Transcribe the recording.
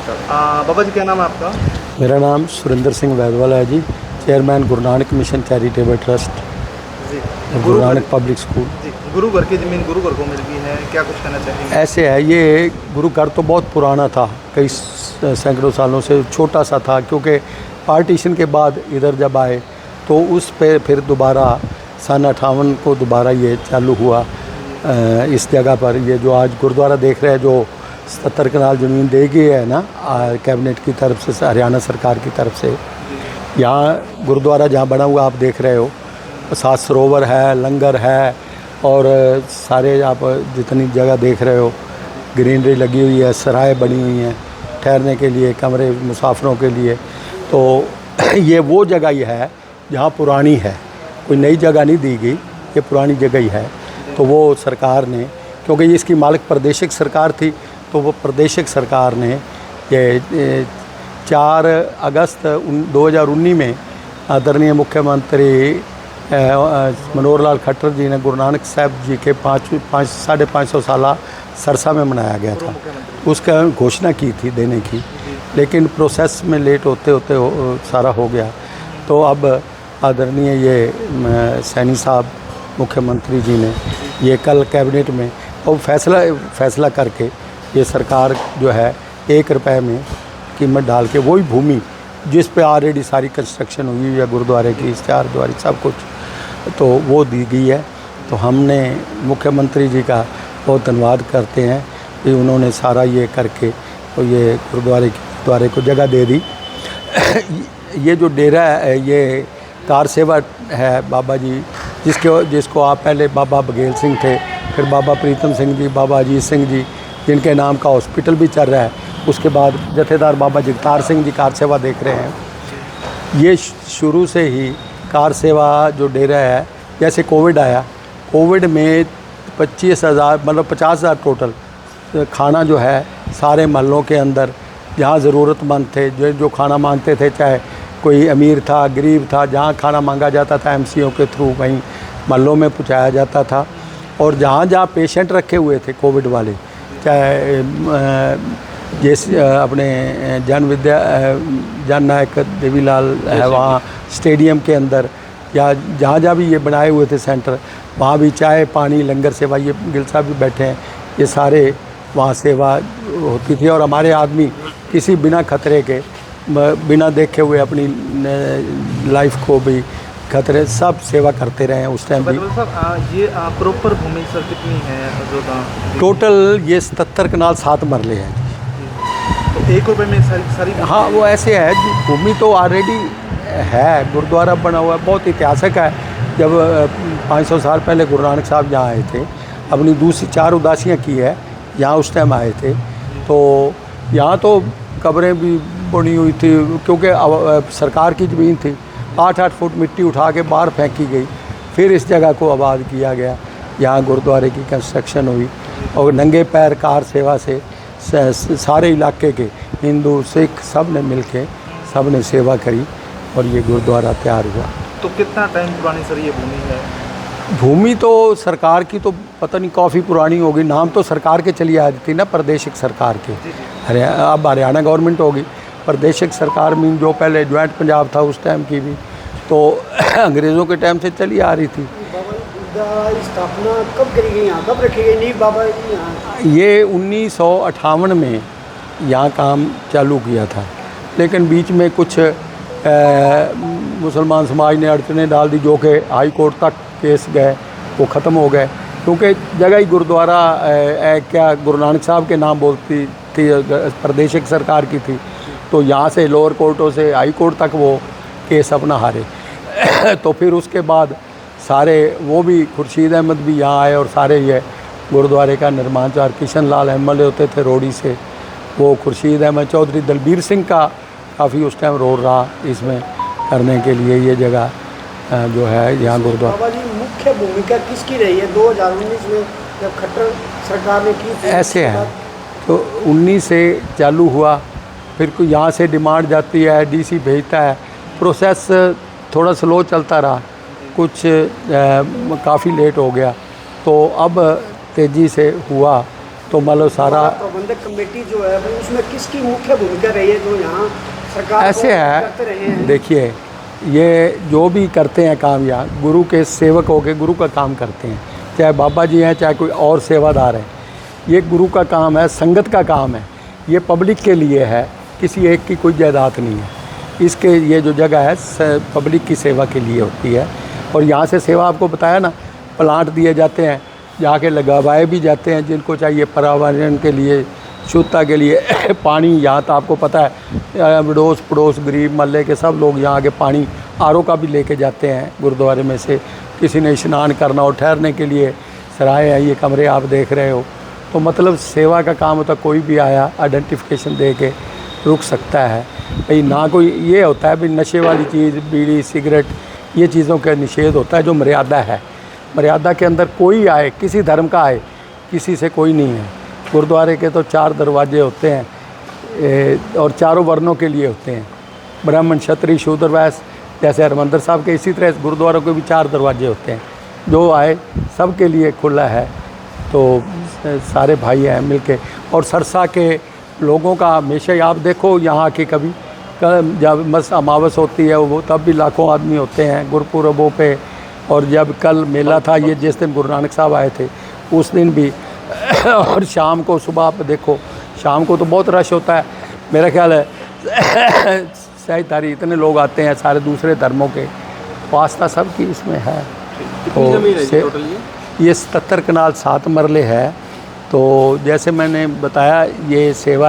नमस्कार बाबा जी, क्या नाम है आपका? मेरा नाम सुरेंद्र सिंह वैदवाला है जी, chairman Guru Nanak mission charitable trust, जी। Guru Nanak public school. जी, गुरु घर की ज़मीन गुरु घर को मिल गई है, क्या कुछ कहना चाहेंगे? ऐसे है, ये गुरु घर तो बहुत पुराना था, कई सैकड़ों सालों से छोटा सा था, क्योंकि पार्टीशन के बाद इधर जब आए तो उस पे फिर दोबारा सन 58 को दोबारा ये चालू हुआ। इस जगह पर ये जो आज गुरुद्वारा देख रहे हैं, जो 77 कनाल ज़मीन दी गई है ना कैबिनेट की तरफ से, हरियाणा सरकार की तरफ से, यहाँ गुरुद्वारा जहाँ बना हुआ आप देख रहे हो, साथ सरोवर है, लंगर है, और सारे आप जितनी जगह देख रहे हो ग्रीनरी लगी हुई है, सराय बनी हुई हैं ठहरने के लिए, कमरे मुसाफिरों के लिए। तो ये वो जगह ही है जहाँ पुरानी है, कोई नई जगह नहीं दी गई, ये पुरानी जगह ही है। तो वो सरकार ने, क्योंकि इसकी मालिक प्रादेशिक सरकार थी, तो वो प्रादेशिक सरकार ने ये 4 अगस्त 2019 में आदरणीय मुख्यमंत्री मनोहर लाल खट्टर जी ने गुरु नानक साहब जी के 550 साल सरसा में मनाया गया था, उसका घोषणा की थी देने की, लेकिन प्रोसेस में लेट होते होते सारा हो गया। तो अब आदरणीय ये सैनी साहब मुख्यमंत्री जी ने ये कल कैबिनेट में और फैसला करके ये सरकार जो है 1 रुपये में कीमत डाल के वही भूमि जिस पे ऑलरेडी सारी कंस्ट्रक्शन हुई है गुरुद्वारे की, 4 द्वारी सब कुछ, तो वो दी गई है। तो हमने मुख्यमंत्री जी का बहुत धन्यवाद करते हैं कि उन्होंने सारा ये करके तो ये गुरुद्वारे को जगह दे दी। ये जो डेरा है, ये कार सेवा है बाबा जी, जिसको आप पहले बाबा बघेल सिंह थे, फिर बाबा प्रीतम सिंह जी, बाबा अजीत सिंह जी, जिनके नाम का हॉस्पिटल भी चल रहा है, उसके बाद जथेदार बाबा जगतार सिंह जी कार सेवा देख रहे हैं। ये शुरू से ही कार सेवा जो डेरा है, जैसे कोविड आया, कोविड में 25,000 मतलब 50,000 टोटल खाना जो है सारे महलों के अंदर, जहाँ ज़रूरतमंद थे, जो खाना मांगते थे, चाहे कोई अमीर था गरीब था, जहाँ खाना मांगा जाता था एमसीओ के थ्रू वहीं महलों में पहुँचाया जाता था। और जहाँ जहाँ पेशेंट रखे हुए थे कोविड वाले, चाहे जैसे अपने जन नायक देवीलाल है वहाँ स्टेडियम के अंदर, या जहाँ जहाँ भी ये बनाए हुए थे सेंटर, वहाँ भी चाय पानी लंगर सेवा, ये गिल साहब भी बैठे हैं, ये सारे वहाँ सेवा होती थी। और हमारे आदमी किसी बिना खतरे के, बिना देखे हुए अपनी लाइफ को भी खतरे, सब सेवा करते रहे हैं उस टाइम भी। ये प्रॉपर भूमि सर कितनी है जो टोटल ये 77 कनाल 7 मरले हैं। तो 1 रुपये में सारी हाँ, वो ऐसे है, भूमि तो ऑलरेडी है, गुरुद्वारा बना हुआ है, बहुत ऐतिहासिक है। जब 500 साल पहले गुरु नानक साहब यहाँ आए थे, अपनी दूसरी 4 उदासियाँ की है, यहाँ उस टाइम आए थे, तो यहाँ तो कब्रें भी बनी हुई थी, क्योंकि सरकार की ज़मीन थी। 8-8 फुट मिट्टी उठा के बाहर फेंकी गई, फिर इस जगह को आबाद किया गया, यहाँ गुरुद्वारे की कंस्ट्रक्शन हुई, और नंगे पैर कार सेवा से सारे इलाके के हिंदू सिख सब ने मिल के सब ने सेवा करी और ये गुरुद्वारा तैयार हुआ। तो कितना टाइम पुरानी सर ये भूमि है? भूमि तो सरकार की तो पता नहीं काफ़ी पुरानी होगी, नाम तो सरकार के चली आ थी ना, प्रादेशिक सरकार के। अब हरियाणा गवर्नमेंट होगी, प्रादेशिक सरकार मीन जो पहले ज्वाइंट पंजाब था उस टाइम की भी, तो अंग्रेज़ों के टाइम से चली आ रही थी। स्थापना कब करी गई, यहाँ कब रखी गई नींव बाबा जी यहाँ? ये 1958 में यहाँ काम चालू किया था, लेकिन बीच में कुछ मुसलमान समाज ने अड़चनें डाल दी, जो कि हाई कोर्ट तक केस गए, वो ख़त्म हो गए, क्योंकि जगह ही गुरुद्वारा क्या गुरु नानक साहब के नाम बोलती थी, प्रादेशिक सरकार की थी, तो यहाँ से लोअर कोर्टों से हाई कोर्ट तक वो केस अपना हारे। तो फिर उसके बाद सारे वो भी खुर्शीद अहमद भी यहाँ आए और सारे ये गुरुद्वारे का निर्माण, चार किशन लाल एमएलए होते थे रोडी से, वो खुर्शीद अहमद चौधरी, दलबीर सिंह का काफ़ी उस टाइम रोल रहा इसमें करने के लिए। ये जगह जो है यहाँ गुरुद्वारा। बाबा जी मुख्य भूमिका किसकी रही है 2019 में जब खट्टर सरकार ने की थी? ऐसे है, तो 19 से चालू हुआ, फिर कोई यहाँ से डिमांड जाती है, डीसी भेजता है, प्रोसेस थोड़ा स्लो चलता रहा, कुछ काफ़ी लेट हो गया, तो अब तेज़ी से हुआ तो मतलब सारा प्रबंधक कमेटी जो है वो उसमें किसकी मुख्य भूमिका रही है जो यहाँ सरकार ऐसे को करते रहे है। हैं? देखिए, ये जो भी करते हैं काम यहाँ गुरु के सेवक होके गुरु का काम करते हैं, चाहे बाबा जी हैं चाहे कोई और सेवादार है। ये गुरु का काम है, संगत का काम है, ये पब्लिक के लिए है, किसी एक की कोई जायदाद नहीं है। इसके ये जो जगह है पब्लिक की सेवा के लिए होती है। और यहाँ से सेवा आपको बताया ना, प्लांट दिए जाते हैं, जाके लगवाए भी जाते हैं जिनको चाहिए पर्यावरण के लिए, शुद्धता के लिए। पानी यहाँ तो आपको पता है अड़ोस पड़ोस गरीब महल्ले के सब लोग यहाँ के पानी आरओ का भी लेके जाते हैं गुरुद्वारे में से। किसी ने स्नान करना हो, ठहरने के लिए सराय है, ये कमरे आप देख रहे हो। तो मतलब सेवा का काम होता, कोई भी आया आइडेंटिफिकेशन दे के रुक सकता है भाई। ना कोई ये होता है भाई नशे वाली चीज़, बीड़ी सिगरेट, ये चीज़ों का निषेध होता है जो मर्यादा है। मर्यादा के अंदर कोई आए, किसी धर्म का आए, किसी से कोई नहीं है। गुरुद्वारे के तो 4 दरवाजे होते हैं और चारों वर्णों के लिए होते हैं, ब्राह्मण क्षत्रिय शूद्र वैश्य। जैसे हरमंदिर साहब के इसी तरह गुरुद्वारों के भी 4 दरवाजे होते हैं, जो आए सब के लिए खुला है। तो सारे भाई हैं मिलके। और सरसा के लोगों का हमेशा ही आप देखो यहाँ के कभी जब मस्त अमावस होती है वो तब भी लाखों आदमी होते हैं गुरुपुरबों पे। और जब कल मेला था, ये जिस दिन गुरु नानक साहब आए थे उस दिन भी। और शाम को सुबह आप देखो, शाम को तो बहुत रश होता है। मेरा ख्याल है 27 इतने लोग आते हैं सारे दूसरे धर्मों के। आस्था सब की इसमें है। कितनी ज़मीन है जी टोटल ये 77 कनाल 7 मरले है। तो जैसे मैंने बताया ये सेवा